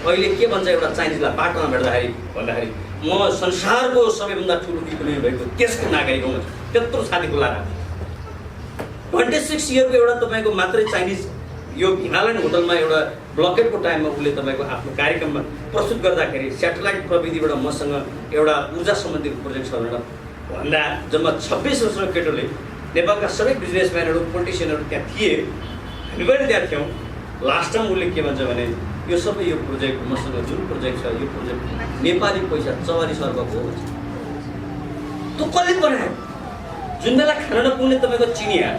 अहिले के भन्छ एउटा चाइनिजलाई बाटोमा भेट्दाखेरि भन्दाखेरि म संसारको सबैभन्दा ठुलो इकोनोमी भएको देशको नागरिक हुँ त्यत्रो छाती खुलाएर 26 इयरको एउटा तपाईँको मात्रै चाइनिज यो हिमालयन होटलमा एउटा ब्लकेटको टाइममा उसले तपाईँको आफ्नो कार्यक्रममा प्रस्तुत गर्दाखेरि सेटेलाइट प्रविधिबाट मसँग एउटा ऊर्जा सम्बन्धी प्रोजेक्ट छ भनेर भन्दा जम्मा 26 वर्षको केटोले नेपालका सबै बिजनेसम्यानहरू पोलिटिसियनहरू त्यहाँ थिए हामी पनि त्यहाँ थियौँ। लास्ट टाइम उसले के भन्छ भने यो सबै यो प्रोजेक्ट मसँग जुन प्रोजेक्ट छ यो प्रोजेक्ट नेपाली पैसा 44 अर्बको हो। त्यो कसले बनायो? जुन बेला खान नपुग्ने तपाईँको चिनिया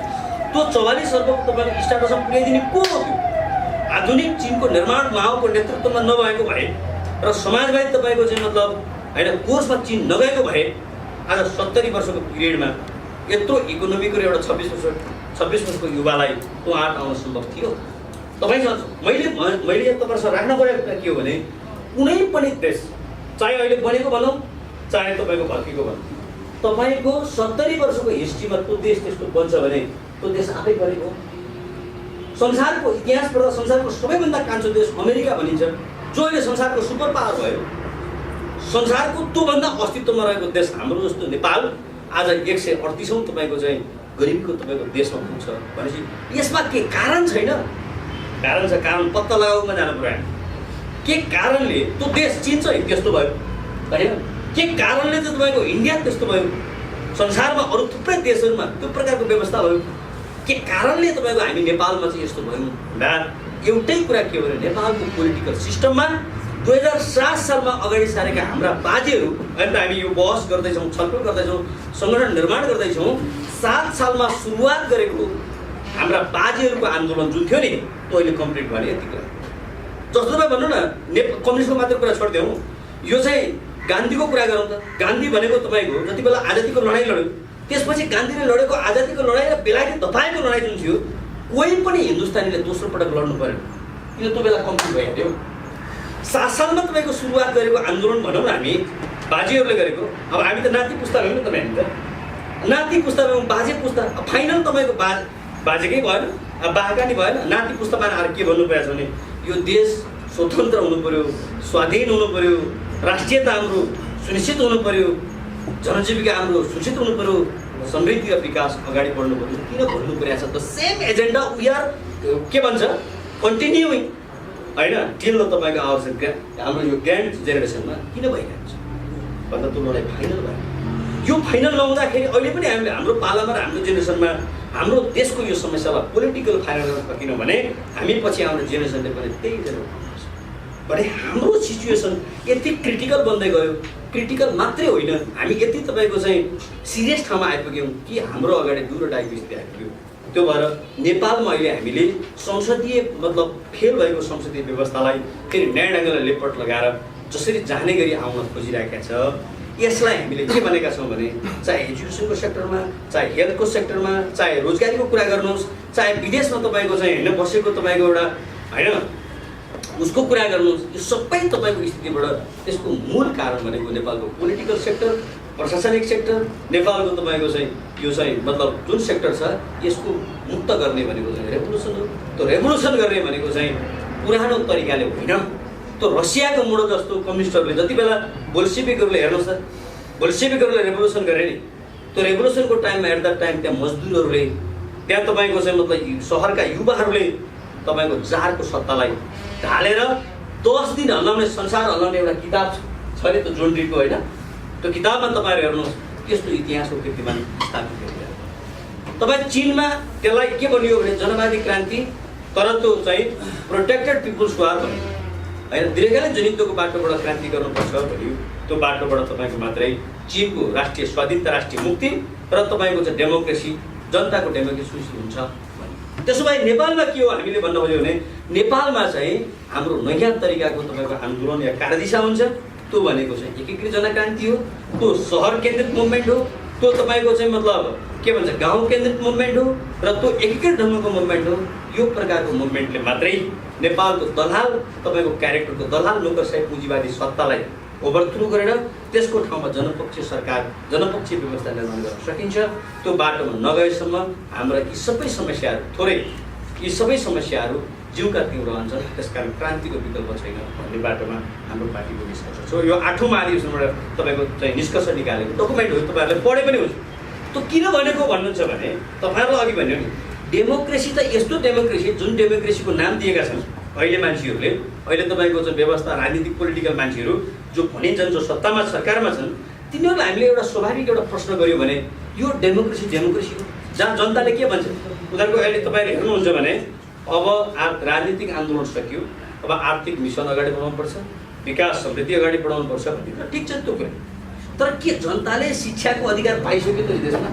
त्यो 44 अर्बको तपाईँको स्टार्टअपमा पुर्याइदिने को हो? त्यो आधुनिक चिनको निर्माण माओको नेतृत्वमा नभएको भए र समाजवादी तपाईँको चाहिँ मतलब होइन कोर्समा चिन नगएको भए आज 70 वर्षको पिरियडमा यत्रो इकोनोमीको एउटा 26 वर्षको युवालाई त्यो आँट आउन सम्भव थियो। तपाईँसँग मैले तपाईँसँग राख्न परेको कुरा के हो भने कुनै पनि देश चाहे अहिले बनेको भनौँ चाहे तपाईँको भर्केको भनौँ तपाईँको 70 वर्षको हिस्ट्रीमा त्यो देश त्यस्तो बन्छ भने त्यो देश आफै बनेको। संसारको इतिहास पढ्दा संसारको सबैभन्दा कान्छो देश अमेरिका भनिन्छ जो अहिले संसारको सुपर पावर भयो। संसारको त्योभन्दा अस्तित्वमा रहेको देश हाम्रो जस्तो नेपाल आज 138औं तपाईँको चाहिँ गरिबको तपाईँको देशमा पुग्छ भनेपछि यसमा के कारण छैन? कारण छ। कारण पत्ता लगाउमा जानु पर्यो। के कारणले त्यो देश चिन चाहिँ त्यस्तो भयो होइन? के कारणले चाहिँ तपाईँको इन्डिया त्यस्तो भयो? संसारमा अरू थुप्रै देशहरूमा त्यो प्रकारको व्यवस्था भयो। के कारणले तपाईँको हामी नेपालमा चाहिँ यस्तो भयौँ भन्दा एउटै कुरा के हो भने नेपालको पोलिटिकल सिस्टममा 2007 सालमा अगाडि सारेका हाम्रा बाजेहरू अहिले त हामी यो बहस गर्दैछौँ छलफल गर्दैछौँ सङ्गठन निर्माण गर्दैछौँ 7 सालमा सुरुवात गरेको हाम्रा बाजेहरूको आन्दोलन जुन थियो नि त्यो अहिले कम्प्लिट भयो यति कुरा। जस्तो तपाईँ भन्नु न कम्युनिस्टको मात्र कुरा छोडिदेऊ यो चाहिँ गान्धीको कुरा गरौँ त। गान्धी भनेको तपाईँको जति बेला आजादीको लडाइँ लड्यो त्यसपछि गान्धीले लडेको आजादीको लडाइँ र बेलायती दफाएको लडाइँ जुन थियो कोही पनि हिन्दुस्तानीले दोस्रो पटक लड्नु परेन किन त्यो बेला कम्प्लिट भइहाल्यो। 7 सालमा तपाईँको सुरुवात गरेको आन्दोलन भनौँ न हामी बाजेहरूले गरेको। अब हामी त नाति पुस्ता भयौँ नि तपाईँ हामी त नाति पुस्ता भयौँ बाजे पुस्ता फाइनल तपाईँको बाजेकै भएन अब बाका नि भएन नाति पुस्तामा आएर के भन्नु परेछ भने यो देश स्वतन्त्र हुनु पर्यो स्वाधीन हुनु पर्यो राष्ट्रियता हाम्रो सुनिश्चित हुनु पर्यो जनजीविका हाम्रो सुनिश्चित हुनु पर्यो समृद्धि र विकास अगाडि बढ्नु पर्यो किन भन्नु परेछ? The same agenda we are के भन्छ कन्टिन्युइङ होइन टिल तपाईँको आवश्यकता हाम्रो यो ग्रान्ड जेनेरेसनमा किन भइरहेको छ भन्दा त्यो लडाइँ फाइनल भयो। यो फाइनल नहुँदाखेरि अहिले पनि हामीले हाम्रो पालामा र हाम्रो जेनेरेसनमा हाम्रो देशको यो समस्यालाई पोलिटिकल फाइनल गर्न सकिनौँ भने हामी पछि आउने जेनेरेसनले पनि त्यही जेनेरेसन भने हाम्रो सिचुएसन यति क्रिटिकल बन्दै गयो। क्रिटिकल मात्रै होइन हामी यति तपाईँको चाहिँ सिरियस ठाउँमा आइपुग्यौँ कि हाम्रो अगाडि दुईवटा डायबिटिज आइपुग्यो। त्यो भएर नेपालमा अहिले हामीले संसदीय मतलब फेल भएको संसदीय व्यवस्थालाई फेरि नयाँ ढङ्गले लेपट लगाएर जसरी जाने गरी आउन खोजिरहेका छ यसलाई हामीले के भनेका छौँ भने चाहे एजुकेसनको सेक्टरमा चाहे हेल्थको सेक्टरमा चाहे रोजगारीको कुरा गर्नुहोस् चाहे विदेशमा तपाईँको चाहिँ होइन बसेको तपाईँको एउटा होइन उसको कुरा गर्नुहोस् यो सबै तपाईँको स्थितिबाट त्यसको मूल कारण भनेको नेपालको पोलिटिकल सेक्टर प्रशासनिक सेक्टर नेपालको तपाईँको चाहिँ यो चाहिँ मतलब जुन सेक्टर छ यसको मुक्त गर्ने भनेको चाहिँ रेभोल्युसन हो। त्यो रेभोल्युसन गर्ने भनेको चाहिँ पुरानो तरिकाले होइन त्यो रसियाको मोडल जस्तो कम्युनिस्टहरूले जति बेला बोल्सेविकहरूले हेर्नुहोस् त बोल्सेविकहरूले रेभोल्युसन गरे नि त्यो रेभोल्युसनको टाइममा एट द टाइम त्यहाँ मजदुरहरूले त्यहाँ तपाईँको चाहिँ मतलब सहरका युवाहरूले तपाईँको जारको सत्तालाई ढालेर 10 दिन हल्लाउने संसार हल्लाउने एउटा किताब छ नि त्यो जोन्ड्रीको होइन त्यो किताबमा तपाईँहरू हेर्नुहोस् यस्तो इतिहासको कीर्तिमान स्थापित गरिरहेको। तपाईँ चिनमा त्यसलाई के भनियो भने जनवादी क्रान्ति तर त्यो चाहिँ प्रोटेक्टेड पिपुल्स वार भन्यो होइन दीर्घकालीन जनयुद्धको बाटोबाट क्रान्ति गर्नुपर्छ भन्यो। त्यो बाटोबाट तपाईँको मात्रै चिनको राष्ट्रिय स्वाधीनता राष्ट्रिय मुक्ति र तपाईँको चाहिँ डेमोक्रेसी जनताको डेमोक्रेसी हुन्छ। त्यसो भए नेपालमा के हो हामीले भन्न खोज्यो भने नेपालमा चाहिँ हाम्रो नयाँ तरिकाको तपाईँको आन्दोलन या कार्यदिशा हुन्छ। त्यो भनेको चाहिँ एकीकृत जनक्रान्ति हो। त्यो सहर केन्द्रित मुभमेन्ट हो। त्यो तपाईँको चाहिँ मतलब के भन्छ गाउँ केन्द्रित मुभमेन्ट हो र त्यो एकीकृत ढङ्गको मुभमेन्ट हो। यो प्रकारको मुभमेन्टले मात्रै नेपालको दलाल तपाईँको क्यारेक्टरको दलाल नोकरशाही पुँजीवादी सत्तालाई ओभरथ्रो गरेर त्यसको ठाउँमा जनपक्षीय सरकार जनपक्षीय व्यवस्था निर्माण गर्न सकिन्छ। त्यो बाटोमा नगएसम्म हाम्रा यी सबै समस्याहरू थोरै यी सबै समस्याहरू जिउका तीव्र रहन्छन्, त्यसकारण क्रान्तिको विकल्प छैन भन्ने बाटोमा हाम्रो पार्टीको निष्कर्ष छ। यो 8औं महाधिवेशनबाट तपाईँको चाहिँ निष्कर्ष निकालेको डकुमेन्ट हो, तपाईँहरूले पढे पनि हुन्छ। त्यो किन भनेको भन्नुहुन्छ भने तपाईँहरूलाई अघि भन्यो नि, डेमोक्रेसी त यस्तो डेमोक्रेसी जुन डेमोक्रेसीको नाम दिएका छन् अहिले मान्छेहरूले, अहिले तपाईँको चाहिँ व्यवस्था राजनीतिक पोलिटिकल मान्छेहरू जो भनिन्छन्, जो सत्तामा सरकारमा छन्, तिनीहरूलाई हामीले एउटा स्वाभाविक एउटा प्रश्न गऱ्यो भने यो डेमोक्रेसी हो जहाँ जनताले के भन्छ। उनीहरूको अहिले तपाईँले हेर्नुहुन्छ भने अब राजनीतिक आन्दोलन सकियो, अब आर्थिक मिसन अगाडि बढाउनुपर्छ, विकास समृद्धि अगाडि बढाउनुपर्छ भन्ने ठिक छ त्यो कुरा। तर के जनताले शिक्षाको अधिकार पाइसक्यो त देशमा?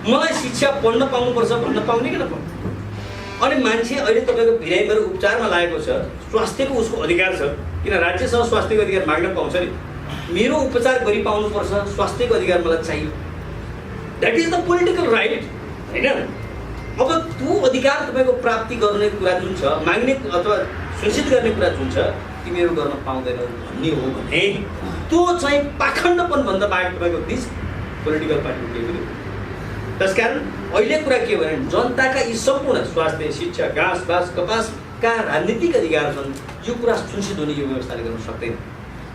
मलाई शिक्षा पढ्न पाउनुपर्छ भन्न पाउने कि नपाउने? अनि मान्छे अहिले तपाईँको बिरामीहरू उपचारमा लागेको छ, स्वास्थ्यको उसको अधिकार छ, किन राज्यसँग स्वास्थ्यको अधिकार माग्न पाउँछ नि? मेरो उपचार गरि पाउनुपर्छ, स्वास्थ्यको अधिकार मलाई चाहियो। That is the political right, होइन? अब त्यो अधिकार तपाईँको प्राप्ति गर्ने कुरा जुन छ, माग्ने अथवा सुनिश्चित गर्ने कुरा जुन छ, तिमीहरू गर्न पाउँदैनौ भन्ने हो भने त्यो चाहिँ पाखण्डपन भन्दा बाहेक तपाईँको बिच पोलिटिकल पार्टीको केही पनि। त्यसकारण अहिले कुरा के भने जनताका यी सम्पूर्ण स्वास्थ्य, शिक्षा, घाँस बास कपासका राजनीतिक अधिकार छन्, यो कुरा सुनिश्चित हुने यो व्यवस्थाले गर्न सक्दैन।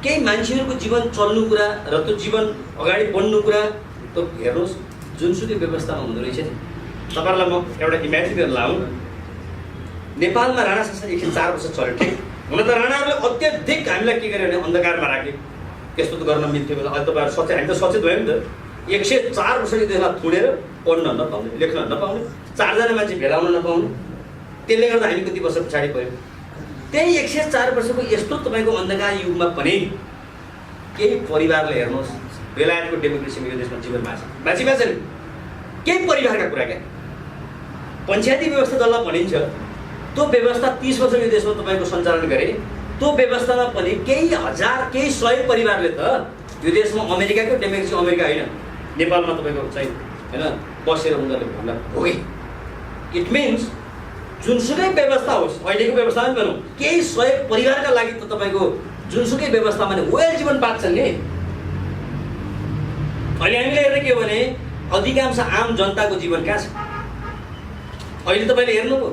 केही मान्छेहरूको जीवन चल्नु कुरा र त्यो जीवन अगाडि बढ्नु कुरा त हेर्नुहोस् जुनसुकै व्यवस्थामा हुँदो रहेछ नि। तपाईँहरूलाई म एउटा इमेजिन गरेर लाउँ, नेपालमा राणा शासन 104 वर्ष चल्यो, ठिक? हुन त राणाहरूले अत्याधिक हामीलाई के गर्यो भने अन्धकारमा राखे, त्यस्तो त गर्न मिल्थ्यो होला। अहिले तपाईँहरू सचेत, हामी त सचेत भयौँ नि त। 104 वर्षले त्यसलाई थुनेर पढ्न नपाउने, लेख्न नपाउने, 4 जना मान्छे भेलाउन नपाउने, त्यसले गर्दा हामी कति वर्ष पछाडि पऱ्यौँ। त्यही 104 वर्षको यस्तो तपाईँको अन्धकार युगमा पनि केही परिवारले हेर्नुहोस्, बेलायतको डेमोक्रेसीमा यो देशमा जीवन बाँचे नि। केही परिवारका कुरा क्या, पञ्चायती व्यवस्था जसलाई भनिन्छ त्यो व्यवस्था 30 वर्ष यो देशमा तपाईँको सञ्चालन गरे। त्यो व्यवस्थामा पनि केही हजार, केही 100 परिवारले त यो देशमा अमेरिकाको डेमोक्रेसी, अमेरिका होइन नेपालमा तपाईँको चाहिँ होइन बसेर उनीहरूले भन्न भोगे। इट मिन्स जुनसुकै व्यवस्था होस्, अहिलेको व्यवस्थामा पनि भनौँ, केही 100 परिवारका लागि त तपाईँको जुनसुकै व्यवस्थामा नै वेल जीवन बाँच्छन् नि। अहिले हामीले हेर्ने के हो भने अधिकांश आम जनताको जीवन कहाँ छ? अहिले तपाईँले हेर्नुभयो,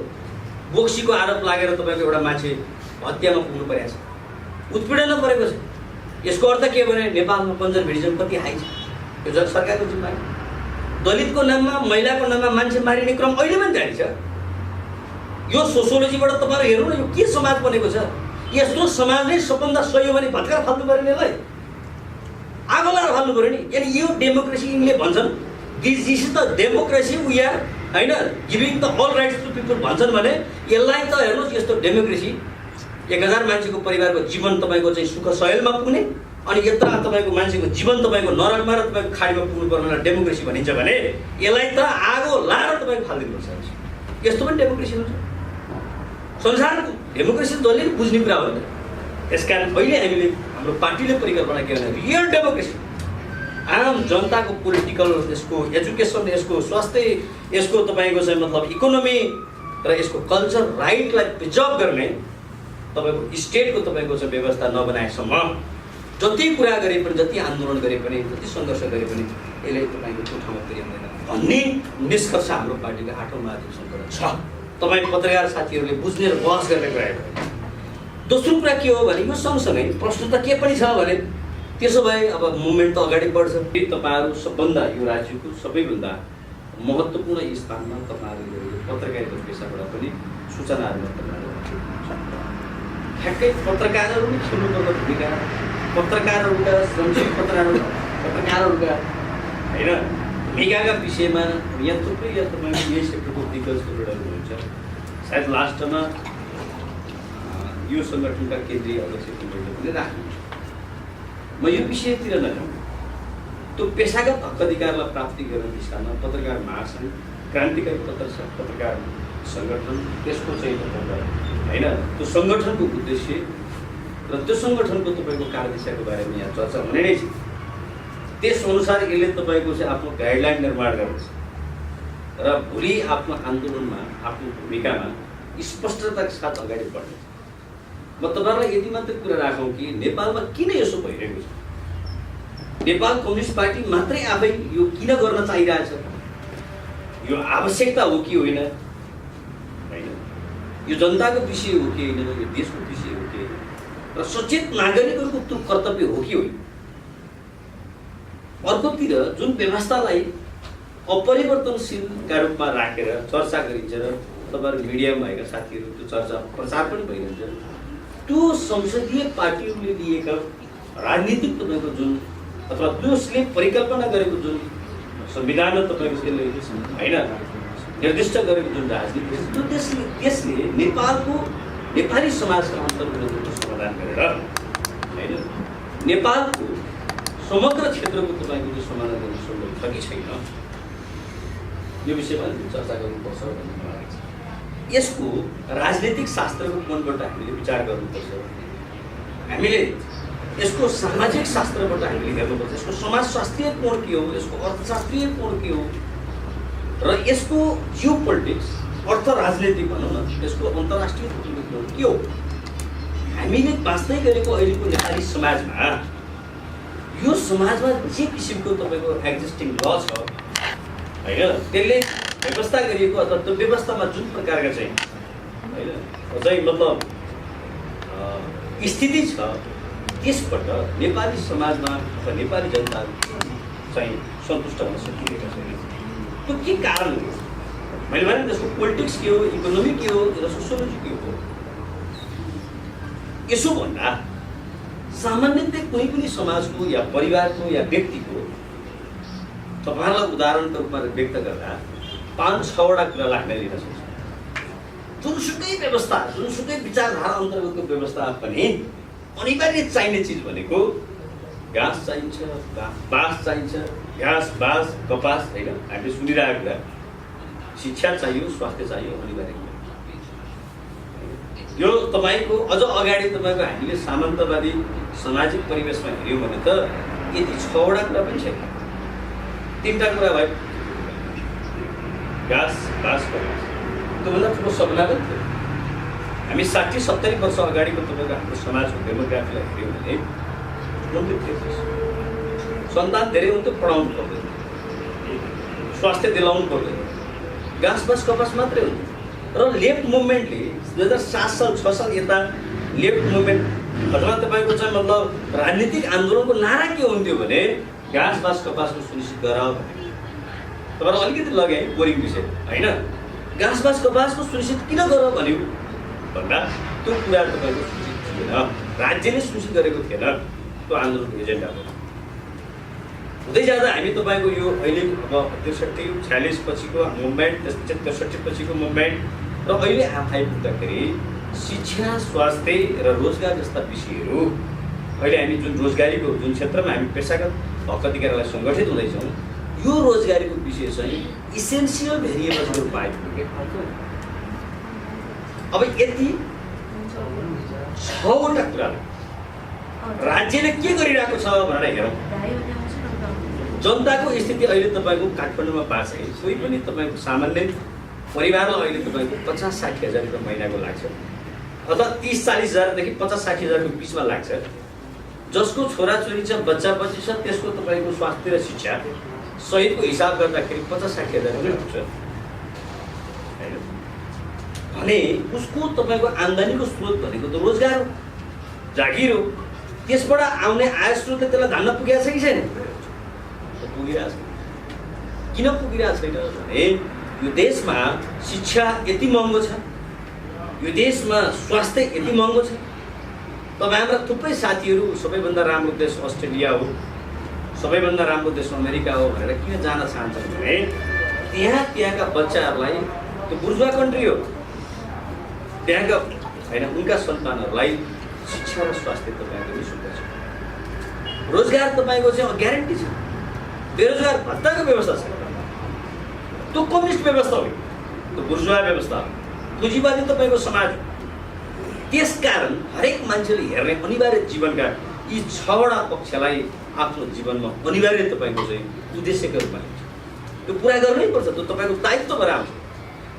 बोक्सीको आरोप लागेर तपाईँको एउटा मान्छे हत्यामा पुग्नु परेको छ, उत्पीडनमा परेको छ। यसको अर्थ के भने नेपालमा कन्जर्भेटिजम कति हाई छ? यो जन सरकारको जिम्मा। दलितको नाममा, महिलाको नाममा मान्छे मारिने क्रम अहिले पनि जारी छ। यो सोसियोलोजीबाट तपाईँहरू हेर्नु न, यो के समाज बनेको छ? यस्तो समाज नै सबभन्दा सही हो भने भत्कार फाल्नु पऱ्यो नि, यसलाई आगो लगाएर फाल्नु पऱ्यो नि। यानि यो डेमोक्रेसी यिनले भन्छन् this is the democracy we are, होइन, giving the all rights to people भन्छन् भने यसलाई त हेर्नुहोस्, यस्तो डेमोक्रेसी 1000 मान्छेको परिवारको जीवन तपाईँको चाहिँ सुख सहेलमा पुग्ने, अनि यत्र तपाईँको मान्छेको जीवन तपाईँको नरकमा र तपाईँको खाडीमा पुग्नु पर्ने डेमोक्रेसी भनिन्छ भने यसलाई त आगो लाएर तपाईँको फालिदिनुपर्छ। यस्तो पनि डेमोक्रेसी हुन्छ? संसारको डेमोक्रेसी जसले बुझ्ने कुरा हो नि। यसकारण अहिले हामीले हाम्रो पार्टीले परिकल्पना के भने रियल डेमोक्रेसी, आम जनताको पोलिटिकल, यसको एजुकेसन, यसको स्वास्थ्य, यसको तपाईँको चाहिँ मतलब इकोनोमी र यसको कल्चर राइटलाई प्रिजर्भ गर्ने तपाईँको स्टेटको तपाईँको चाहिँ व्यवस्था नबनाएसम्म जति कुरा गरे पनि, जति आन्दोलन गरे पनि, जति सङ्घर्ष गरे पनि यसले तपाईँको त्यो ठाउँमा पुर्याउँदैन भन्ने निष्कर्ष हाम्रो पार्टीको 8औं महाधिवेशनबाट छ। तपाईँ पत्रकार साथीहरूले बुझ्ने र बहस गर्ने कुरा हो। दोस्रो कुरा के हो भने यो सँगसँगै प्रश्न त के पनि छ भने त्यसो भए अब मुभमेन्ट त अगाडि बढ्छ। तपाईँहरू सबभन्दा यो राज्यको सबैभन्दा महत्त्वपूर्ण स्थानमा तपाईँहरूले पत्रकारिता पेसाबाट पनि सूचनाहरू ठ्याक्कै पत्रकारहरू नै खेल्नुपर्ने भूमिका, पत्रकारहरूका श्रमजीवी पत्रकारहरूका होइन भूमिकाका विषयमा यहाँ थुप्रै या तपाईँको यही सेक्टरको दिग्गजको एउटा हुनुहुन्छ। सायद लास्टमा यो सङ्गठनका केन्द्रीय अध्यक्षको पनि राख्नुहुन्छ। म यो विषयतिर नजाउँ, त्यो पेसागत हक अधिकारलाई प्राप्ति गर्ने दिशामा पत्रकार महासङ्घ, क्रान्तिकारी पत्रकार सङ्गठन, त्यसको चाहिँ होइन त्यो सङ्गठनको उद्देश्य र त्यो सङ्गठनको तपाईँको कार्यदिशाको बारेमा यहाँ चर्चा हुने नै छ। त्यसअनुसार यसले तपाईँको चाहिँ आफ्नो गाइडलाइन निर्माण गर्दछ र भोलि आफ्नो आन्दोलनमा, आफ्नो भूमिकामा स्पष्टताका साथ अगाडि बढ्नेछ। म तपाईँहरूलाई यति मात्रै कुरा राखौँ कि नेपालमा किन यसो भइरहेको छ, नेपाल कम्युनिस्ट पार्टी मात्रै आफै यो किन गर्न चाहिरहेछ, यो आवश्यकता हो कि होइन? यो जनताको विषय हो कि होइन, यो देशको विषय हो कि, र सचेत नागरिकहरूको त्यो कर्तव्य हो कि होइन। अर्कोतिर जुन व्यवस्थालाई अपरिवर्तनशीलका रूपमा राखेर चर्चा गरिन्छ र तपाईँहरू मिडियामा भएका साथीहरू त्यो चर्चा प्रचार पनि भइरहन्छ, त्यो संसदीय पार्टीहरूले लिएका राजनीतिक तपाईँको जुन अथवा त्यसले परिकल्पना गरेको जुन संविधानमा तपाईँको त्यसले होइन निर्दिष्ट गरेको जुन राजनीति त्यो त्यसले नेपाली समाजका अन्तर्गतको समाधान गरेर होइन नेपालको समग्र क्षेत्रको तपाईँको त्यो समाधान गर्न सम्भव छ कि छैन, यो विषयमा चर्चा गर्नुपर्छ भन्ने मलाई लाग्छ। यसको राजनीतिक शास्त्रको कोणबाट हामीले विचार गर्नुपर्छ, हामीले यसको सामाजिक शास्त्रबाट हामीले हेर्नुपर्छ, यसको समाजशास्त्रीय कोण के हो, यसको अर्थशास्त्रीय कोण के हो, र यसको जियो पोलिटिक्स अर्थ राजनीति भनौँ न यसको अन्तर्राष्ट्रिय कोण के हो। हामीले बाँच्दै गरेको अहिलेको नेपाली समाजमा यो समाजमा जे किसिमको तपाईँको एक्जिस्टिङ ल छ होइन, त्यसले व्यवस्था गरिएको अथवा त्यो व्यवस्थामा जुन प्रकारका चाहिँ होइन चाहिँ मतलब स्थिति छ, त्यसबाट नेपाली समाजमा अथवा नेपाली जनता चाहिँ सन्तुष्ट हुन सकिरहेका छैन। त्यो के कारण हो? मैले भने त्यसको पोलिटिक्स के हो, इकोनोमी के हो र सोसियोलोजी के हो। यसो भन्दा सामान्यतया कुनै पनि समाजको या परिवारको या व्यक्तिको तपाईँलाई उदाहरणको रूपमा व्यक्त गर्दा 5-6वटा कुरालाई हामीले लिन सक्छौँ। जुनसुकै व्यवस्था, जुनसुकै विचारधारा अन्तर्गतको व्यवस्था पनि अनिवार्य चाहिने चिज भनेको घाँस चाहिन्छ, बाँस चाहिन्छ, घाँस बाँस कपास होइन हामीले सुनिरहेको कुरा, शिक्षा चाहियो, स्वास्थ्य चाहियो, अनिवार्य। यो तपाईँको अझ अगाडि तपाईँको हामीले सामन्तवादी सामाजिक परिवेशमा हेऱ्यौँ भने त यति 6वटा कुरा पनि छैन, 3टा कुरा भयो, घाँस बाँस कपास, त्योभन्दा ठुलो सपना पनि थियो। हामी 60-70 वर्ष अगाडिको तपाईँको हाम्रो समाजको डेमोग्राफीलाई हेऱ्यौँ भने गम्भीर थियो। सन्तान धेरै हुन्थ्यो, पढाउनु पर्दैन, स्वास्थ्य दिलाउनु पर्दैन, घाँस बाँस कपास मात्रै हुन्थ्यो। र लेफ्ट मुभमेन्टले 2007 साल 6 साल यता लेफ्ट मुभमेन्ट अथवा तपाईँको चाहिँ मतलब राजनीतिक आन्दोलनको नारा के हुन्थ्यो भने घाँस बाँस कपासको सुनिश्चित गर भने। तपाईँलाई अलिकति लगाएँ बोरिङ विषय होइन, घाँस बाँस कपासको सुनिश्चित किन गर भन्यो भन्दा त्यो कुरा तपाईँको सूचित थिएन, राज्यले सूचित गरेको थिएन त्यो आन्दोलनको एजेन्डा हो। हुँदै जाँदा हामी तपाईँको यो अहिले अब 63-46 पछिको मुभमेन्ट, त्यसपछि 63 पछिको मुभमेन्ट र अहिले आइपुग्दाखेरि शिक्षा, स्वास्थ्य र रोजगार जस्ता विषयहरू अहिले हामी जुन रोजगारीको जुन क्षेत्रमा हामी पेसागत हक अधिकारलाई सङ्गठित हुँदैछौँ, यो रोजगारीको विषय चाहिँ इसेन्सियल भेरिएबल्सको रूपमा आइपुगेको। अब यति 6वटा कुरा राज्यले के गरिरहेको छ भनेर हेरौँ। जनताको स्थिति अहिले तपाईँको काठमाडौँमा पास है, कोही पनि तपाईँको सामान्य परिवारलाई अहिले तपाईँको 50-60 हजार रुपियाँ महिनाको लाग्छ, अथवा 30-40 हजारदेखि 50-60 हजारको बिचमा लाग्छ। जसको छोराछोरी छ, बच्चा बच्ची छ, त्यसको तपाईँको स्वास्थ्य र शिक्षा सहितको हिसाब गर्दाखेरि 50-60 हजार रुपियाँ हुन्छ भने उसको तपाईँको आम्दानीको स्रोत भनेको त रोजगार हो, जागिर हो। त्यसबाट आउने आय स्रोतले त्यसलाई धान्न पुगेको छ कि छैन? पुगिरहेको छ। किन पुगिरहेको छैन भने यो देशमा शिक्षा यति महँगो छ, यो देशमा स्वास्थ्य यति महँगो छ। तपाईँ हाम्रा थुप्रै साथीहरू सबैभन्दा राम्रो देश अस्ट्रेलिया हो, सबैभन्दा राम्रो देश अमेरिका हो भनेर किन जान चाहन्छन् भने त्यहाँका बच्चाहरूलाई त्यो बुर्जुवा कन्ट्री हो, त्यहाँका होइन उनका सन्तानहरूलाई शिक्षा र स्वास्थ्य तपाईँको निःशुल्क छ। रोजगार तपाईँको चाहिँ ग्यारेन्टी छ, बेरोजगार भत्ताको व्यवस्था छ। त्यो कम्युनिस्ट व्यवस्था हो, त्यो बुर्जुवा व्यवस्था हो, पुँजीवादी तपाईँको समाज हो। त्यसकारण हरेक मान्छेले हेर्ने अनिवार्य जीवनका यी 6वटा पक्षलाई आफ्नो जीवनमा अनिवार्य तपाईँको चाहिँ उद्देश्यको रूपमा लिन्छ। त्यो पुरा गर्नै पर्छ, त्यो तपाईँको दायित्व भएर आउँछ।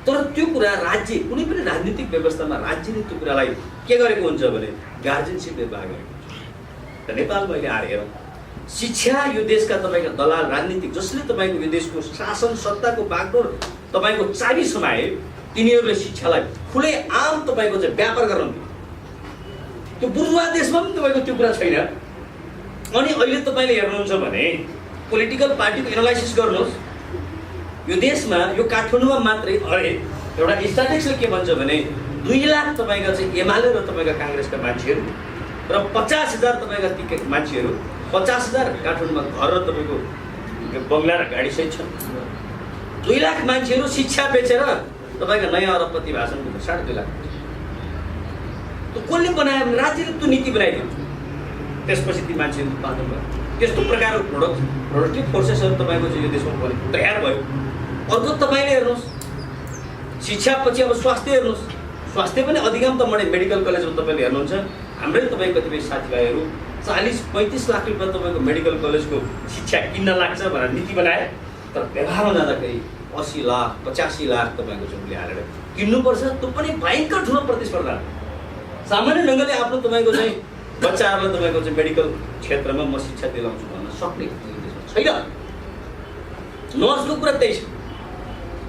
तर त्यो कुरा राज्य, कुनै पनि राजनीतिक व्यवस्थामा राज्यले त्यो कुरालाई के गरेको हुन्छ भने गार्जेनसिप निर्वाह गरेको हुन्छ। त नेपालमा अहिले आएर हेरौँ, शिक्षा यो देशका तपाईँका दलाल राजनीतिक जसले तपाईँको यो देशको शासन सत्ताको बागडोर तपाईँको चाबी समाए तिनीहरूले शिक्षालाई खुलै आम तपाईँको चाहिँ व्यापार गर्न दियो। त्यो बुर्जुवा देशमा पनि तपाईँको त्यो कुरा छैन। अनि अहिले तपाईँले हेर्नुहुन्छ भने पोलिटिकल पार्टीको एनालाइसिस गर्नुहोस्, यो देशमा यो काठमाडौँमा मात्रै अरे एउटा स्ट्याटिस्टिक्सले के भन्छ भने 2 लाख तपाईँका चाहिँ एमाले र तपाईँका काङ्ग्रेसका मान्छेहरू र 50,000 तपाईँका ती मान्छेहरू, 50,000 काठमाडौँमा घर र तपाईँको बङ्गला र गाडी सहित छन्। 2 लाख मान्छेहरू शिक्षा बेचेर तपाईँका नयाँ अरबपति भाषण 2.5 लाख। त्यो कसले बनायो भने राज्यले त्यो नीति बनाइदियो, त्यसपछि ती मान्छेहरू उत्पादन भयो। त्यस्तो प्रकारको प्रोडक्टिभ फोर्सेसहरू तपाईँको चाहिँ यो देशमा तयार भयो। अर्को तपाईँले हेर्नुहोस्, शिक्षापछि अब स्वास्थ्य हेर्नुहोस्, स्वास्थ्य पनि अधिकम त मेडिकल कलेजमा तपाईँले हेर्नुहुन्छ, हाम्रै तपाईँ कतिपय साथीभाइहरू 40-35 लाख रुपियाँ तपाईँको मेडिकल कलेजको शिक्षा किन्न लाग्छ भनेर नीति बनाए, तर व्यवहारमा जाँदाखेरि 80 लाख 85 लाख तपाईँको चाहिँ उसले हालेर किन्नुपर्छ। त्यो पनि भयङ्कर ठुलो प्रतिस्पर्धा। सामान्य ढङ्गले आफ्नो तपाईँको चाहिँ बच्चाहरूलाई तपाईँको चाहिँ मेडिकल क्षेत्रमा म शिक्षा दिलाउँछु भन्न सक्ने छैन। नर्सको कुरा त्यही छ।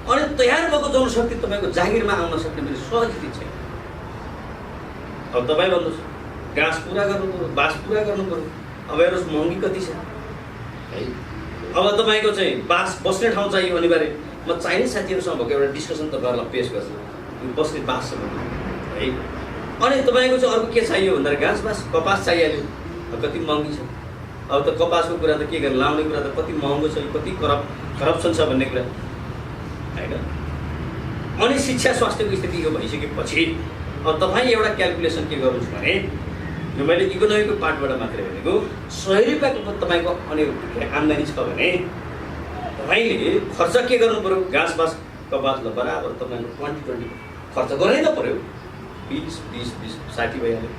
अनि तयार भएको जनशक्ति तपाईँको जागिरमा आउन सक्ने पनि सहज स्थिति छैन। अब तपाईँ भन्नुहोस्, घाँस पुरा गर्नु पऱ्यो, बाँस पुरा गर्नु पऱ्यो, अब हेर्नुहोस् महँगी कति छ है। अब तपाईँको चाहिँ बाँस बस्ने ठाउँ चाहियो अनिवार्य। म चाइनिज साथीहरूसँग भएको एउटा डिस्कसन तपाईँहरूलाई पेस गर्छु, यो बस्ने बाँससँग है। अनि तपाईँको चाहिँ अर्को के चाहियो भन्दा घाँस बाँस कपास चाहिहाल्यो, कति महँगी छ। अब त कपासको कुरा त के गर्नु, लाउने कुरा त कति महँगो छ, कति करप्सन छ भन्ने कुरा होइन। अनि शिक्षा स्वास्थ्यको स्थिति यो भइसकेपछि अब तपाईँ एउटा क्यालकुलेसन के गर्नुहोस् भने, यो मैले इकोनोमीको पार्टबाट मात्रै भनेको 100 रुपियाँको तपाईँको अनि आम्दानी छ भने तपाईँले खर्च के गर्नु पऱ्यो, घाँस बाँस कपासलाई बराबर तपाईँको 20-20 खर्च गर्नै त पऱ्यो। 20-20-20-60 भइहाल्यो।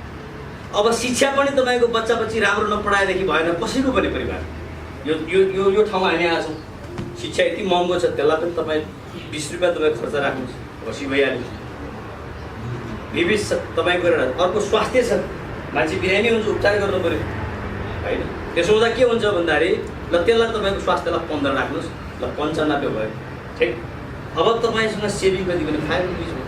अब शिक्षा पनि तपाईँको बच्चा बच्ची राम्रो नपढाएदेखि भएन कसैको पनि परिवार। यो यो यो यो ठाउँमा हामी आएको छौँ, शिक्षा यति महँगो छ, त्यसलाई पनि तपाईँ 20 रुपियाँ तपाईँ खर्च राख्नुहोस्, बसी भइहाल्यो। विविध छ तपाईँको एउटा। अर्को स्वास्थ्य छ, मान्छे बिरामी हुन्छ, उपचार गर्नु पऱ्यो होइन। त्यसो हुँदा के हुन्छ भन्दाखेरि ल त्यसलाई तपाईँको स्वास्थ्यलाई 15 राख्नुहोस्, ल 95 भयो, ठिक। अब तपाईँसँग सेभिङ कति भने 5 रुपिस हो।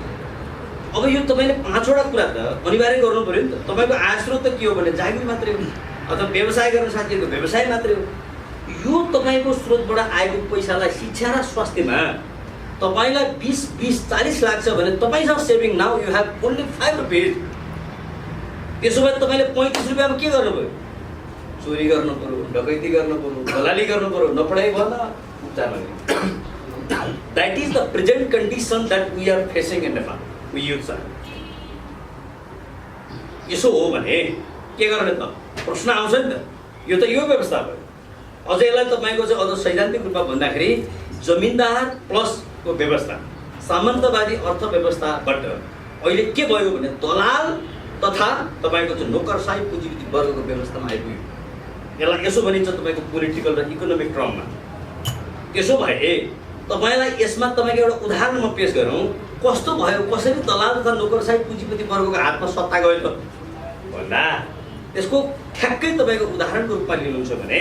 अब यो तपाईँले 5वटा कुरा त अनिवार्य गर्नु पऱ्यो नि त। तपाईँको आय स्रोत त के हो भने जागिर मात्रै हो, अथवा व्यवसाय गर्ने साथीहरूको व्यवसाय मात्रै हो। यो तपाईँको स्रोतबाट आएको पैसालाई शिक्षा र स्वास्थ्यमा तपाईँलाई 20-40 लाख छ भने तपाईँसँग saving now you have only 5 rupees. त्यसो भए तपाईँले 35 रुपियाँमा के गर्नुभयो, चोरी गर्नु पऱ्यो, डकैती गर्नु पऱ्यो, दलाली गर्नु पऱ्यो, नपढाइ भएन, उपचार नगर्नु। That is the present condition that we are facing in Nepal, we youth are. यसो हो भने के गर्ने त, प्रश्न आउँछ नि त। यो त यो व्यवस्था भयो। अझ यसलाई तपाईँको चाहिँ अझ सैद्धान्तिक रूपमा भन्दाखेरि जमिनदार प्लसको व्यवस्था, सामन्तवादी अर्थव्यवस्थाबाट अहिले के भयो भने दलाल तथा तपाईँको चाहिँ नोकरसाही पुँजीपति वर्गको व्यवस्थामा आइपुग्यो। यसलाई यसो भनिन्छ तपाईँको पोलिटिकल र इकोनोमिक टर्ममा। त्यसो भए तपाईँलाई यसमा तपाईँको एउटा उदाहरण म पेश गरौँ, कस्तो भयो, कसरी दलाल तथा नोकरसाही पुँजीपति वर्गको हातमा सत्ता गयो त भन्दा त्यसको ठ्याक्कै तपाईँको उदाहरणको रूपमा लिनुहुन्छ भने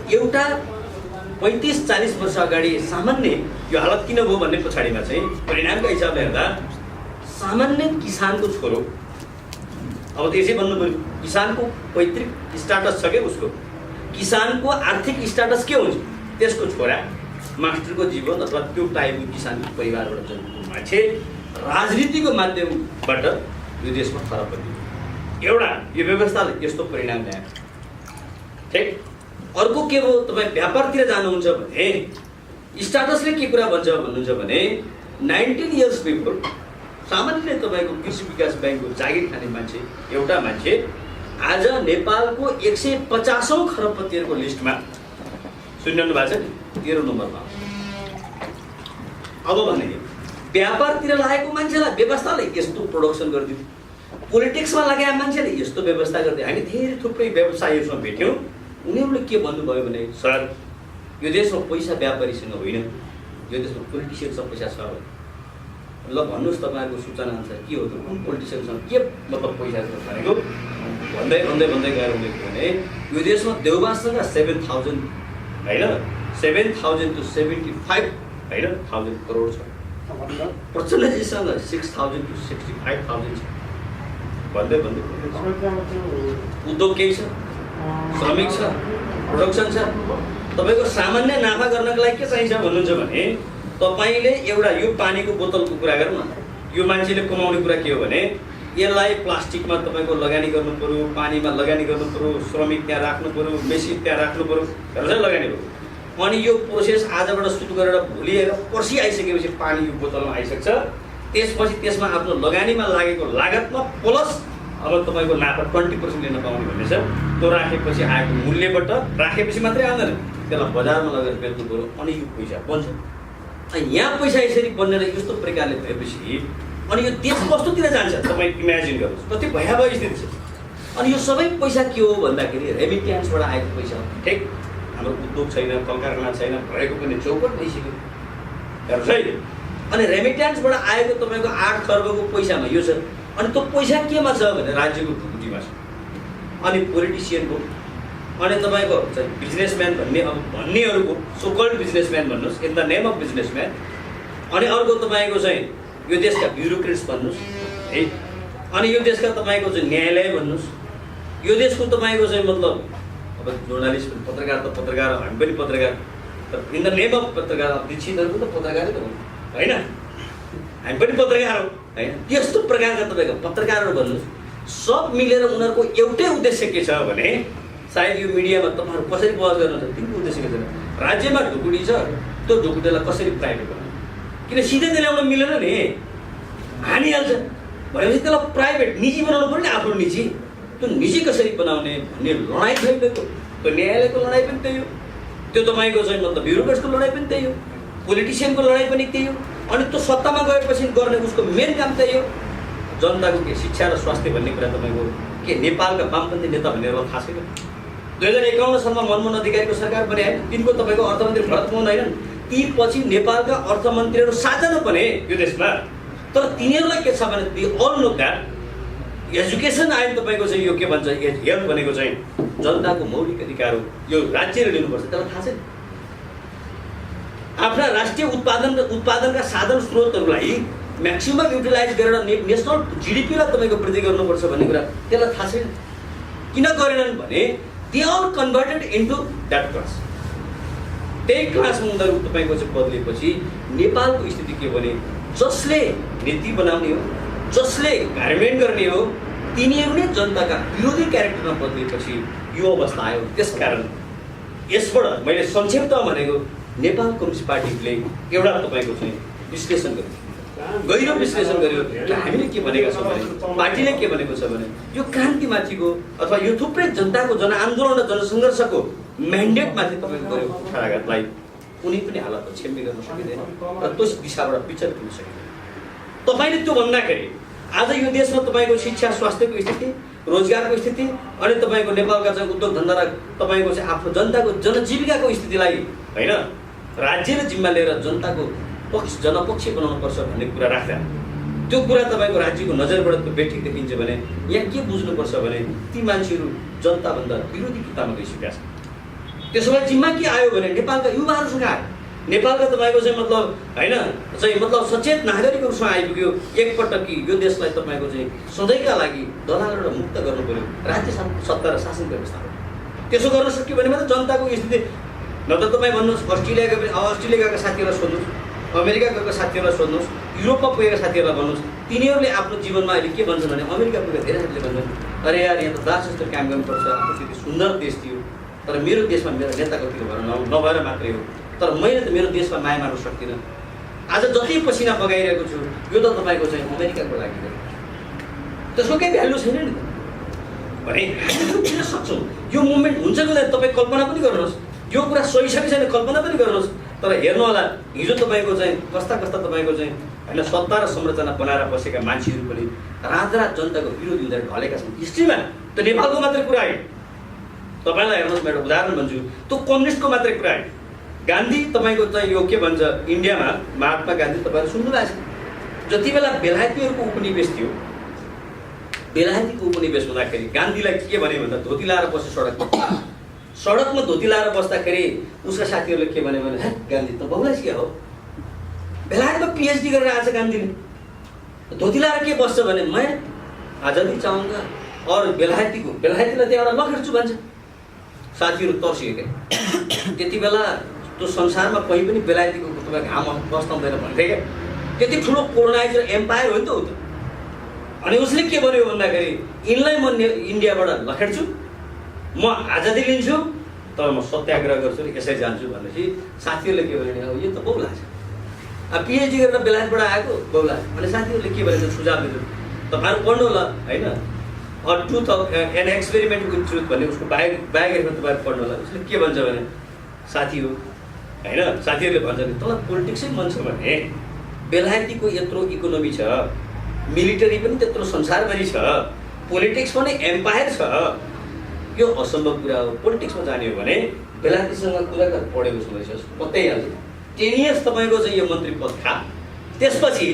एउटा 35-40 वर्ष अगाडि सामान्य यो हालत किन भयो भन्ने पछाडिमा चाहिँ परिणामका हिसाबले हेर्दा सामान्य किसानको छोरो, अब त्यसै भन्नु पऱ्यो, किसानको पैतृक स्टाटस छ क्या उसको, किसानको आर्थिक स्टाटस के हुन्छ, त्यसको छोरा मास्टरको जीवन अथवा त्यो टाइपको किसानको परिवारबाट जन्मेको मान्छे राजनीतिको माध्यमबाट यो देशमा खराब भयो। एउटा यो व्यवस्थाले यस्तो परिणाम ल्यायो, ठिक। अर्को के हो, तपाईँ व्यापारतिर जानुहुन्छ भने स्टाटसले के कुरा भन्छ भन्नुहुन्छ भने 19 इयर्स बिफोर सामान्य तपाईँको कृषि विकास ब्याङ्कको जागिर खाने मान्छे एउटा मान्छे आज नेपालको 150औं खरबपतिहरूको लिस्टमा सुन्नु भएको छ नि, 13 नम्बरमा। अब भने व्यापारतिर लागेको मान्छेलाई व्यवस्थाले यस्तो प्रोडक्सन गरिदियो, पोलिटिक्समा लागेका मान्छेले यस्तो व्यवस्था गरिदियो। हामी धेरै थुप्रै व्यवसायीहरूसँग भेट्यौँ, उनीहरूले के भन्नुभयो भने सर यो देशमा पैसा व्यापारीसँग होइन, यो देशमा पोलिटिसियनसँग पैसा छ। ल भन्नुहोस् तपाईँहरूको सूचना अनुसार के हो त, कुन पोलिटिसियनसँग के मतलब पैसा छ भनेको भन्दै भन्दै भन्दै गएर उनले के भने यो देशमा देउबासँग 7,000 होइन 7,000 to 75 होइन 1,000 करोड छ। प्रचण्डजीसँग 6,000 to 65,000 छ भन्दै उद्योग केही छ, श्रमिक छ, प्रोडक्सन छ। तपाईँको सामान्य नाफा गर्नको लागि के चाहिन्छ भन्नुहुन्छ भने तपाईँले एउटा यो पानीको बोतलको कुरा गरौँ न। यो मान्छेले कमाउने कुरा के हो भने यसलाई प्लास्टिकमा तपाईँको लगानी गर्नु पऱ्यो, पानीमा लगानी गर्नु पऱ्यो, श्रमिक त्यहाँ राख्नु पऱ्यो, मेसिन त्यहाँ राख्नु पऱ्यो, हेर्छ लगानी पऱ्यो। अनि यो प्रोसेस आजबाट सुरु गरेर भोलि आएर पर्सि आइसकेपछि पानी यो बोतलमा आइसक्छ। त्यसपछि त्यसमा आफ्नो लगानीमा लागेको लागतमा प्लस अब तपाईँको नाफा 20% लिन पाउने भन्ने छ। त्यो राखेपछि आएको मूल्यबाट राखेपछि मात्रै आउँदैन, त्यसलाई बजारमा लगेर बेच्नु पऱ्यो, अनि यो पैसा बन्छ। अनि यहाँ पैसा यसरी बनेर यस्तो प्रकारले भएपछि अनि यो देश कस्तोतिर जान्छ तपाईँ इमेजिन गर्नुहोस्, कति भयावह स्थिति छ। अनि यो सबै पैसा के हो भन्दाखेरि रेमिट्यान्सबाट आएको पैसा हो। ठिक, हाम्रो उद्योग छैन, कल कारखाना छैन, भएको पनि चौपट भइसक्यो, हेर्नुहोस् है। अनि रेमिट्यान्सबाट आएको तपाईँको 8 खर्बको पैसामा यो छ। अनि त्यो पैसा केमा छ भने राज्यको ढुकुटीमा छ, अनि पोलिटिसियनको, अनि तपाईँको बिजनेसम्यान भन्नेहरूको सोकल्ड बिजनेसम्यान भन्नुहोस्, in the name of businessman. अनि अर्को तपाईँको चाहिँ यो देशका ब्युरोक्रेट्स भन्नुहोस् है, अनि यो देशका तपाईँको चाहिँ न्यायालय भन्नुहोस्, यो देशको तपाईँको चाहिँ मतलब अब जर्नलिस्ट पत्रकार त पत्रकार, हामी पनि पत्रकार, तर इन द नेम अफ पत्रकार, दीक्षितहरू त पत्रकारै त हो होइन, हामी पनि पत्रकार हो होइन। त्यस्तो प्रकारका तपाईँको पत्रकारहरू भन्नुहोस्, सब मिलेर उनीहरूको एउटै उद्देश्य के छ भने सायद यो मिडियामा तपाईँहरू कसरी बहस गर्नुहुन्छ तिनको उद्देश्य के छ, राज्यमा ढुकुटी छ, त्यो ढुकुटीलाई कसरी प्राइभेट बनाउने, किन सिधै त्यसले ल्याउन मिलेन नि, हानिहाल्छ भनेपछि त्यसलाई प्राइभेट निजी बनाउनु पऱ्यो नि, आफ्नो निजी। त्यो निजी कसरी बनाउने भन्ने लडाइँ भइरहेको, त्यो न्यायालयको लडाइँ पनि त्यही हो, त्यो तपाईँको चाहिँ मतलब ब्युरोक्रेट्सको लडाइँ पनि त्यही हो, पोलिटिसियनको लडाइँ पनि त्यही हो। अनि त्यो सत्तामा गएपछि गर्ने उसको मेन काम त्यही हो। जनताको के शिक्षा र स्वास्थ्य भन्ने कुरा तपाईँको के नेपालका वामपन्थी नेता भनेर थाहा छैन। 2051 सालमा मनमोहन अधिकारीको सरकार बने होइन, तिनको तपाईँको अर्थमन्त्री भरत मोहन होइन, ती पछि नेपालका अर्थमन्त्रीहरू 7 जना बने यो देशमा। तर तिनीहरूलाई के छ भने they all know that education आयो तपाईँको चाहिँ यो के भन्छ हेल्थ भनेको चाहिँ जनताको मौलिक अधिकार हो, यो राज्यले लिनुपर्छ, त्यसलाई थाहा छैन। आफ्ना राष्ट्रिय उत्पादनका साधन स्रोतहरूलाई म्याक्सिमम युटिलाइज गरेर नेसनल जिडिपीलाई तपाईँको वृद्धि गर्नुपर्छ भन्ने कुरा त्यसलाई थाहा छैन। किन गरेनन् भने they are converted into that class. त्यही क्लासमा उनीहरू तपाईँको चाहिँ बदलेपछि नेपालको स्थिति के भने जसले नीति बनाउने हो, जसले कार्यान्वयन गर्ने हो, तिनीहरू नै जनताका विरोधी क्यारेक्टरमा बदलेपछि यो अवस्था आयो। त्यसकारण यसबाट मैले संक्षेपमा भनेको नेपाल कम्युनिस्ट पार्टीले एउटा तपाईँको चाहिँ विश्लेषण गर्यो, गहिरो विश्लेषण गर्यो कि हामीले के भनेका छौँ भने पार्टीले के भनेको छ भने यो क्रान्तिमाथिको अथवा यो थुप्रै जनताको जनआन्दोलन र जनसङ्घर्षको म्यान्डेटमाथि तपाईँको गरेको कुठाराघातलाई कुनै पनि हालतमा क्षम्य गर्न सकिँदैन र त्यस दिशाबाट विचलित हुन सकिँदैन। तपाईँले त्यो भन्दाखेरि आज यो देशमा तपाईँको शिक्षा स्वास्थ्यको स्थिति, रोजगारको स्थिति, अनि तपाईँको नेपालका चाहिँ उद्योग धन्दा र तपाईँको चाहिँ आफ्नो जनताको जनजीविकाको स्थितिलाई होइन राज्यले जिम्मा लिएर जनताको जनपक्षी बनाउनुपर्छ भन्ने कुरा राख्दा त्यो कुरा तपाईँको राज्यको नजरबाट त्यो बेठिक देखिन्छ भने यहाँ के बुझ्नुपर्छ भने ती मान्छेहरू जनताभन्दा विरोधी किताबमा गइसकेका छन्। त्यसो भए जिम्मा के आयो भने नेपालका युवाहरूसँग आयो, नेपालका तपाईँको चाहिँ मतलब होइन चाहिँ मतलब सचेत नागरिकहरूसँग आइपुग्यो एकपटक कि यो देशलाई तपाईँको चाहिँ सधैँका लागि दलालबाट मुक्त गर्नु पऱ्यो राज्य सत्ता र शासन व्यवस्थाबाट। त्यसो गर्न सक्यो भने मात्रै जनताको स्थिति नत्र तपाईँ भन्नुहोस् अस्ट्रेलिया गएका साथीहरूलाई सोध्नुहोस्, अमेरिका गएका साथीहरूलाई सोध्नुहोस्, युरोपमा पुगेका साथीहरूलाई भन्नुहोस्, तिनीहरूले आफ्नो जीवनमा अहिले के भन्छन् भने अमेरिका पुगेका धेरै साथीले भन्छन् अरे यार यहाँ त दास जस्तो काम गर्नुपर्छ, आफ्नो त्यति सुन्दर देश थियो तर मेरो देशमा मेरो नेता कतिको भएर नभएर मात्रै हो, तर मैले त मेरो देशमा माया मार्न सक्दिनँ। आज जति पसिना बगाइरहेको छु यो त तपाईँको चाहिँ अमेरिकाको लागि हो, त्यसको केही भ्यालु छैन नि भने हामी किन सक्छौँ। यो मुभमेन्ट हुन्छ कि हुँदैन तपाईँ कल्पना पनि गर्नुहोस्, यो कुरा सही छ कि छैन कल्पना पनि गर्नुहोस्, तर हेर्नु होला हिजो तपाईँको चाहिँ कस्ता तपाईँको चाहिँ होइन सत्ता र संरचना बनाएर बसेका मान्छेहरू पनि रात जनताको विरोधी हुँदा ढलेका छन्। हिस्ट्रीमा त नेपालको मात्रै कुरा आयो, तपाईँलाई हेर्नुहोस् म एउटा उदाहरण भन्छु, त्यो कम्युनिस्टको मात्रै कुरा आयो। गान्धी तपाईँको चाहिँ यो के भन्छ इन्डियामा महात्मा गान्धी तपाईँहरू सुन्नु भएको छ, जति बेला बेलायतीहरूको उपनिवेश थियो, बेलायतीको उपनिवेश हुँदाखेरि गान्धीलाई के भन्यो भन्दा धोती लाएर बस्यो सडकमा धोती लाएर बस्दाखेरि उसका साथीहरूले के भन्यो भने गान्धी त बङ्गलादेशी हो, बेलायतमा पिएचडी गरेर आएछ गान्धीले। धोती लाएर के बस्छ भने मैं आजादी चाहूँगा और बेलायतीलाई त्यहाँ एउटा लखेड्छु भन्छ। साथीहरू तर्सियो क्या। त्यति बेला त्यो संसारमा कहीँ पनि बेलायतीको तपाईँको घाम बस्न हुँदैन भन्थे क्या। त्यति ठुलो कोलोनाइजर एम्पायर हो नि त हो त। अनि उसले के भन्यो भन्दाखेरि यिनलाई म इन्डियाबाट लखेड्छु, म आजादी लिन्छु, तर म सत्याग्रह गर्छु र यसै जान्छु भनेपछि साथीहरूले के भने अब यो त बौला छ। अब पिएचडी गरेर बेलायतबाट आएको बौला। अनि साथीहरूले के भनेको सुझाव दिनु तपाईँहरू पढ्नु होला होइन। एन एक्सपेरिमेन्ट विथ ट्रुथ भन्ने उसको बायोग्राफीमा तपाईँहरू पढ्नु होला। उसले के भन्छ भने साथी हो होइन, साथीहरूले भन्छ नि तँलाई पोलिटिक्सै मन छ भने बेलायतीको यत्रो इकोनोमी छ, मिलिटरी पनि त्यत्रो संसारभरि छ, पोलिटिक्स पनि एम्पायर छ, यो असम्भव कुरा हो। पोलिटिक्समा जाने हो भने बेलायतीसँग कुरा गरेर पढेको समस्या बताइहाल्छ। 10 इयर्स तपाईँको चाहिँ यो मन्त्री पद खा, त्यसपछि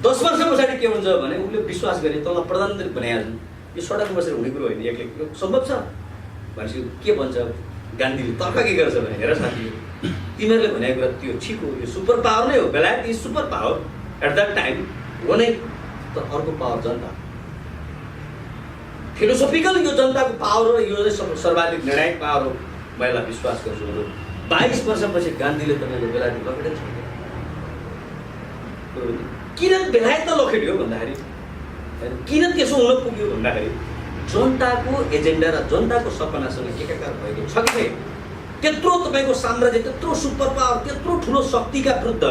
10 वर्ष पछाडि के हुन्छ भने उसले विश्वास गरे तँलाई प्रधानमन्त्री बनाइहाल्छ। यो सडकमा बसेर हुने कुरो होइन, एक्लै सम्भव छ भनेपछि के भन्छ गान्धीले तर्क के गर्छ भने हेर साथी तिमीहरूले भनेको कुरा त्यो ठिक हो, यो सुपर पावर नै हो, बेलायत is super power at that time हो नै। तर अर्को पावर जनता, फिलोसोफिकल यो जनताको पावर हो, यो चाहिँ सर्वाधिक निर्णायक पावर हो, मैले विश्वास गर्छु। 22 वर्षपछि गान्धीले तपाईँको बेलायत लखेडेको छ। किन बेलायत लखेड्यो भन्दाखेरि किन त्यसो हुन पुग्यो भन्दाखेरि जनताको एजेन्डा र जनताको सपनासँग एकाकार भएको छ कि त्यत्रो तपाईँको साम्राज्य, त्यत्रो सुपर पावर, त्यत्रो ठुलो शक्तिका विरुद्ध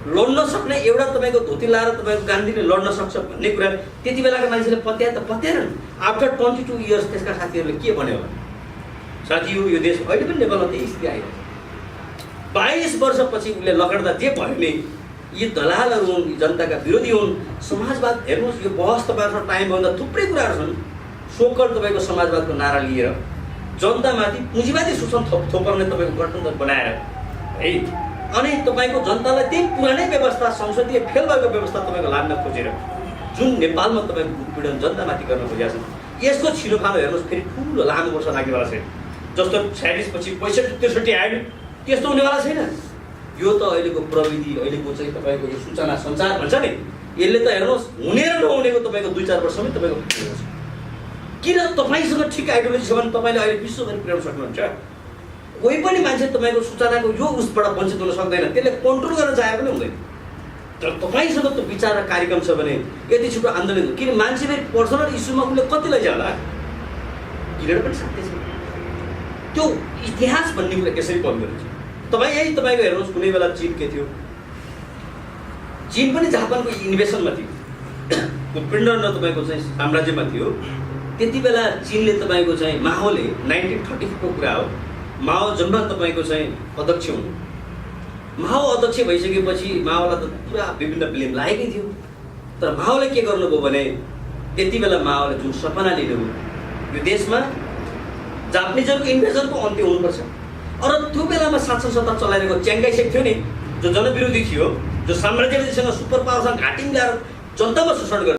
लड्न सक्ने एउटा तपाईँको धोती लाएर तपाईँको गान्धीले लड्न सक्छ भन्ने कुरा त्यति बेलाका मान्छेले पत्याए त पत्याएनन्। आफ्टर 22 इयर्स त्यसका साथीहरूले के भन्यो भने साथी यो देश अहिले पनि नेपालमा त्यही स्थिति आइरहेको छ। 22 वर्षपछि उसले लखेड्दा जे भयो नि यी दलालहरू हुन्, यी जनताका विरोधी हुन्। समाजवाद हेर्नुहोस्, यो बहस तपाईँहरूसँग टाइम भन्दा थुप्रै कुराहरू छन्। सोकल तपाईँको समाजवादको नारा लिएर जनतामाथि पुँजीवादी शोषण थोपर्ने तपाईँको गठबन्धन बनाएर है, अनि तपाईँको जनतालाई त्यही पुरानै व्यवस्था, संसदीय फेल भएको व्यवस्था तपाईँको लान्न खोजेर जुन नेपालमा तपाईँको उत्पीडन जनतामाथि गर्न खोजेका छन्, यसको छिनोफानो हेर्नुहोस् फेरि ठुलो लामो वर्ष लाग्नेवाला छैन। जस्तो 46 पछि 65-63 आयो त्यस्तो हुनेवाला छैन। यो त अहिलेको प्रविधि, अहिलेको चाहिँ तपाईँको यो सूचना सञ्चार भन्छ नि, यसले त हेर्नुहोस् हुने र नहुनेको तपाईँको 2-4 वर्षमै तपाईँको छ। किन तपाईँसँग ठिक आइडियोलोजी छ भने तपाईँले अहिले विश्वभरि पुर्याउन सक्नुहुन्छ। कोही पनि मान्छे तपाईँको सूचनाको यो उसबाट वञ्चित हुन सक्दैन, त्यसले कन्ट्रोल गर्न चाहे पनि हुँदैन। तर तपाईँसँग त्यो विचार र कार्यक्रम छ भने यति छिटो आन्दोलन हो। किन मान्छे फेरि पर्सनल इस्युमा उसले कति लैजान्छ होला, किनेर पनि सक्दै छ। त्यो इतिहास भन्ने कुरा यसरी पढ्नु रहेछ। तपाईँ यही तपाईँको हेर्नुहोस् कुनै बेला चीन के थियो, चीन पनि जापानको इन्भेसनमा थियो, उत्पीडन र तपाईँको चाहिँ साम्राज्यमा थियो। त्यति बेला चीनले तपाईँको चाहिँ माओले 1934 को कुरा हो, माओ जम्मा तपाईँको चाहिँ अध्यक्ष हुनु। माओ अध्यक्ष भइसकेपछि माओलाई त पुरा विभिन्न ब्लेम लागेकै थियो। तर माओले के गर्नुभयो भने त्यति बेला माओले जुन सपना लिनुभयो यो देशमा जापानिजहरूको इन्भेजनको अन्त्य हुनुपर्छ। अरू त्यो बेलामा शासन सत्ता चलाइरहेको च्याङ्गाई सेक थियो नि, जो जनविरोधी थियो, जो साम्राज्यवादीसँग सुपर पावरसँग घाँटी मिलाएर जनतामा शोषण गर्यो।